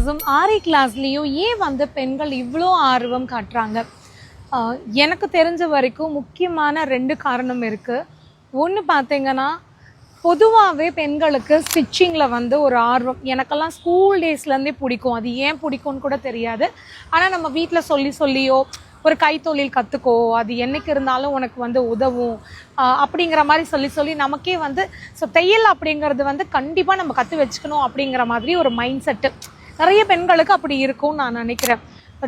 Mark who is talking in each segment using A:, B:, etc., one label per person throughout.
A: கிளாஸும் ஆரி கிளாஸ்லேயும் ஏன் வந்து பெண்கள் இவ்வளோ ஆர்வம் காட்டுறாங்க? எனக்கு தெரிஞ்ச வரைக்கும் முக்கியமான 2 காரணம் இருக்குது. ஒன்று பார்த்தீங்கன்னா, பொதுவாகவே பெண்களுக்கு ஸ்டிச்சிங்கில் வந்து ஒரு ஆர்வம். எனக்கெல்லாம் ஸ்கூல் டேஸ்லேருந்தே பிடிக்கும். அது ஏன் பிடிக்கும்னு கூட தெரியாது. ஆனால் நம்ம வீட்டில் சொல்லியோ ஒரு கைத்தொழில் கற்றுக்கோ, அது என்னைக்கு இருந்தாலும் உனக்கு வந்து உதவும் அப்படிங்கிற மாதிரி சொல்லி நமக்கே வந்து தையல் அப்படிங்கிறது வந்து கண்டிப்பாக நம்ம கற்று வச்சுக்கணும் அப்படிங்கிற மாதிரி ஒரு மைண்ட் செட்டு நிறைய பெண்களுக்கு அப்படி இருக்கும்னு நான் நினைக்கிறேன்.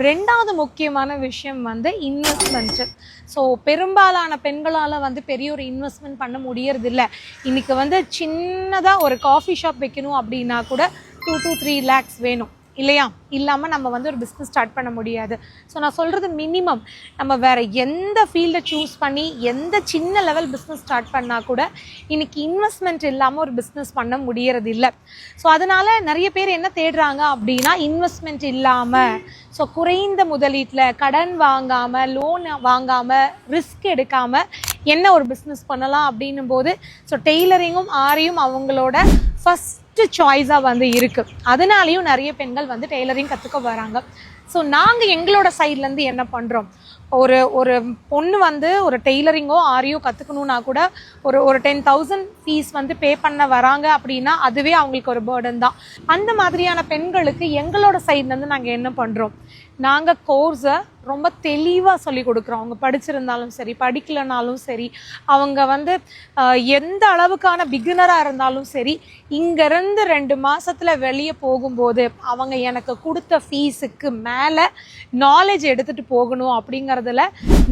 A: 2வது முக்கியமான விஷயம் வந்து இன்வெஸ்ட்மெண்ட்டு. ஸோ பெரும்பாலான பெண்களால் வந்து பெரிய ஒரு இன்வெஸ்ட்மெண்ட் பண்ண முடியறதில்ல. இன்றைக்கி வந்து சின்னதாக ஒரு காஃபி ஷாப் வைக்கணும் அப்படின்னா கூட 2 to 3 lakhs வேணும் இல்லையா? இல்லாமல் நம்ம வந்து ஒரு பிஸ்னஸ் ஸ்டார்ட் பண்ண முடியாது. ஸோ நான் சொல்கிறது மினிமம் நம்ம வேறு எந்த ஃபீல்டை சூஸ் பண்ணி எந்த சின்ன லெவல் பிஸ்னஸ் ஸ்டார்ட் பண்ணால் கூட இன்றைக்கி இன்வெஸ்ட்மெண்ட் இல்லாமல் ஒரு பிஸ்னஸ் பண்ண முடியறது இல்லை. ஸோ அதனால் நிறைய பேர் என்ன தேடுறாங்க அப்படின்னா, இன்வெஸ்ட்மெண்ட் இல்லாமல் குறைந்த முதலீட்டில் கடன் வாங்காமல் லோன் வாங்காமல் ரிஸ்க் எடுக்காமல் என்ன ஒரு பிஸ்னஸ் பண்ணலாம் அப்படின்னும் போது டெய்லரிங்கும் ஆரியும் அவங்களோட ஃபஸ்ட்டு சாய்ஸாக வந்து இருக்குது. அதனாலேயும் நிறைய பெண்கள் வந்து டெய்லரிங் கற்றுக்க வராங்க. ஸோ நாங்கள் எங்களோட சைட்லேருந்து என்ன பண்ணுறோம், ஒரு பொண்ணு வந்து ஒரு டெய்லரிங்கோ ஆரியோ கற்றுக்கணுன்னா கூட ஒரு 10,000 ஃபீஸ் வந்து பே பண்ண வராங்க அப்படின்னா அதுவே அவங்களுக்கு ஒரு பேர்டன் தான். அந்த மாதிரியான பெண்களுக்கு எங்களோட சைட்லேருந்து நாங்கள் என்ன பண்ணுறோம், நாங்கள் கோர்ஸை ரொம்ப தெளிவாக சொல்லி கொடுக்குறோம். அவங்க படிச்சிருந்தாலும் சரி படிக்கலைனாலும் சரி, அவங்க வந்து எந்த அளவுக்கான பிகினராக இருந்தாலும் சரி, இங்கேருந்து 2 மாதத்தில் வெளியே போகும்போது அவங்க எனக்கு கொடுத்த ஃபீஸுக்கு மேலே நாலேஜ் எடுத்துகிட்டு போகணும் அப்படிங்கிறதுல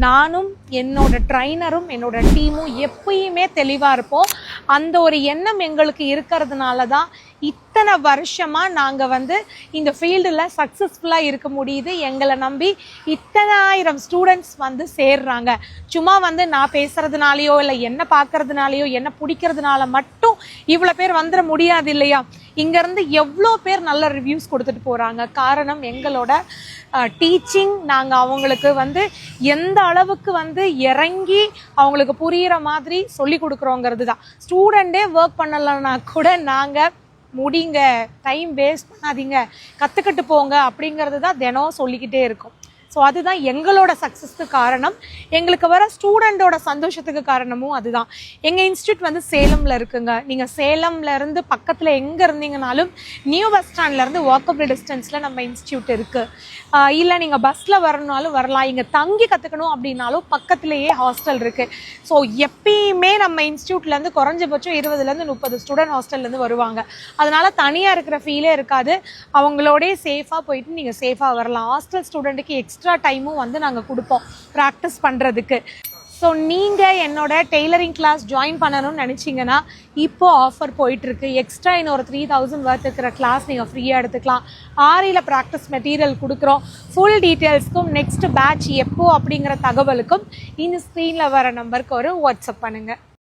A: நானும் என்னோட ட்ரைனரும் என்னோட டீமும் எப்பயுமே தெளிவாக இருப்போம். அந்த ஒரு எண்ணம் எங்களுக்கு இருக்கிறதுனால தான் இத்தனை வருஷமாக நாங்கள் வந்து இந்த ஃபீல்டில் சக்ஸஸ்ஃபுல்லாக இருக்க முடியுது. எங்களை நம்பி இத்தனை ஆயிரம் ஸ்டூடெண்ட்ஸ் வந்து சேர்றாங்க. சும்மா வந்து நான் பேசுகிறதுனாலையோ இல்லை என்ன பார்க்கறதுனாலையோ என்ன பிடிக்கிறதுனால மட்டும் இவ்வளோ பேர் வந்துட முடியாது இல்லையா? இங்கேருந்து எவ்வளோ பேர் நல்ல ரிவ்யூஸ் கொடுத்துட்டு போகிறாங்க. காரணம் எங்களோட டீச்சிங். நாங்கள் அவங்களுக்கு வந்து எந்த அளவுக்கு வந்து இறங்கி அவங்களுக்கு புரிகிற மாதிரி சொல்லி கொடுக்குறோங்கிறது தான். ஸ்டூடெண்ட்டே ஒர்க் பண்ணலைன்னா கூட நாங்கள் முடிங்க, டைம் வேஸ்ட் பண்ணாதீங்க, கற்றுக்கிட்டு போங்க அப்படிங்கிறது தான் தினம் சொல்லிக்கிட்டே இருக்கோம். ஸோ அதுதான் எங்களோட சக்ஸஸ்க்கு காரணம். எங்களுக்கு வர ஸ்டூடெண்ட்டோட சந்தோஷத்துக்கு காரணமும் அதுதான். எங்கள் இன்ஸ்டியூட் வந்து சேலமில் இருக்குங்க. நீங்கள் சேலம்லேருந்து பக்கத்தில் எங்கே இருந்தீங்கனாலும் நியூ பஸ் ஸ்டாண்ட்லேருந்து வாக்கபிள் டிஸ்டன்ஸில் நம்ம இன்ஸ்டியூட் இருக்குது. இல்லை நீங்கள் பஸ்ஸில் வரணுனாலும் வரலாம். இங்கே தங்கி கற்றுக்கணும் அப்படின்னாலும் பக்கத்துலேயே ஹாஸ்டல் இருக்குது. ஸோ எப்பயுமே நம்ம இன்ஸ்டியூட்லேருந்து குறைஞ்சபட்சம் 20லேருந்து 30 ஸ்டூடெண்ட் ஹாஸ்டல்லேருந்து வருவாங்க. அதனால் தனியாக இருக்கிற ஃபீலே இருக்காது. அவங்களோடே சேஃபாக போயிட்டு நீங்கள் சேஃபாக வரலாம். ஹாஸ்டல் ஸ்டூடெண்ட்டுக்கு எக்ஸ்ட்ரா டைமும் வந்து நாங்கள் கொடுப்போம் ப்ராக்டிஸ் பண்ணுறதுக்கு. ஸோ நீங்கள் என்னோட டெய்லரிங் கிளாஸ் ஜாயின் பண்ணணும்னு நினச்சிங்கன்னா இப்போது ஆஃபர் போயிட்டுருக்கு. எக்ஸ்ட்ரா இன்னொரு 3,000 வர்த் இருக்கிற கிளாஸ் நீங்கள் ஃப்ரீயாக எடுத்துக்கலாம். ஆரியில் ப்ராக்டிஸ் மெட்டீரியல் கொடுக்குறோம். ஃபுல் டீட்டெயில்ஸ்க்கும் நெக்ஸ்ட் பேட்ச் எப்போ அப்படிங்கிற தகவலுக்கும் இந்த ஸ்க்ரீனில் வர நம்பருக்கு ஒரு வாட்ஸ்அப் பண்ணுங்கள்.